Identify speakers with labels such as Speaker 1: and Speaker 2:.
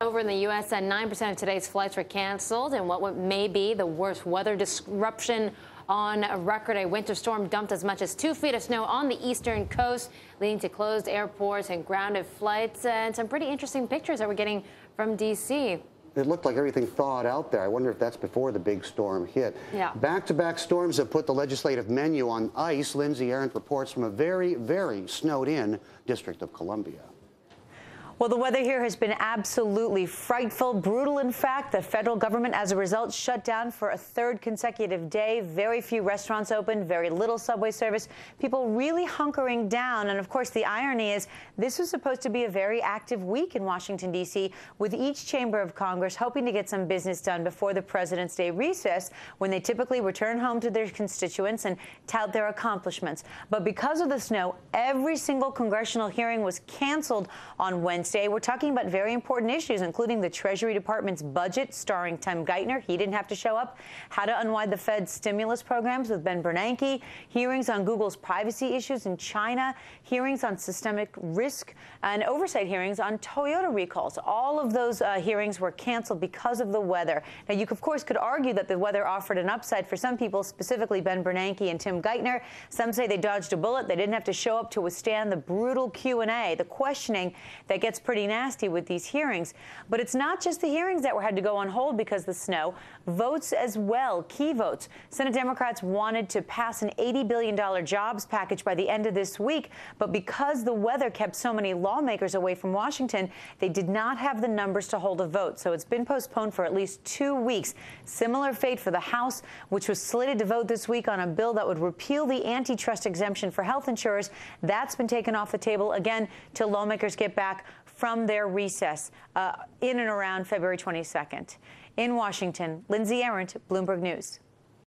Speaker 1: Over in the U.S., 9% of today's flights were canceled in what may be the worst weather disruption on record. A winter storm dumped as much as 2 feet of snow on the eastern coast, leading to closed airports and grounded flights. And some pretty interesting pictures that we're getting from D.C.
Speaker 2: It looked like everything thawed out there. I wonder if that's before the big storm hit.
Speaker 1: Yeah.
Speaker 2: Back-to-back storms have put the legislative menu on ice. Lindsay Arendt reports from a very, very snowed-in District of Columbia.
Speaker 3: Well, the weather here has been absolutely frightful, brutal. In fact, the federal government, as a result, shut down for a third consecutive day. Very few restaurants open, very little subway service. People really hunkering down. And of course, the irony is this was supposed to be a very active week in Washington, D.C., with each chamber of Congress hoping to get some business done before the President's Day recess, when they typically return home to their constituents and tout their accomplishments. But because of the snow, every single congressional hearing was canceled on Wednesday. We're talking about very important issues, including the Treasury Department's budget, starring Tim Geithner. He didn't have to show up. How to unwind the Fed's stimulus programs with Ben Bernanke. Hearings on Google's privacy issues in China. Hearings on systemic risk and oversight hearings on Toyota recalls. All of those hearings were canceled because of the weather. Now, you, of course, could argue that the weather offered an upside for some people, specifically Ben Bernanke and Tim Geithner. Some say they dodged a bullet. They didn't have to show up to withstand the brutal Q&A, the questioning that gets pretty nasty with these hearings. But it's not just the hearings that had to go on hold because of the snow. Votes as well, key votes. Senate Democrats wanted to pass an $80 billion jobs package by the end of this week, but because the weather kept so many lawmakers away from Washington, they did not have the numbers to hold a vote. So it's been postponed for at least 2 weeks. Similar fate for the House, which was slated to vote this week on a bill that would repeal the antitrust exemption for health insurers. That's been taken off the table again till lawmakers get back from their recess in and around February 22nd. In Washington, Lindsay Arendt, Bloomberg News.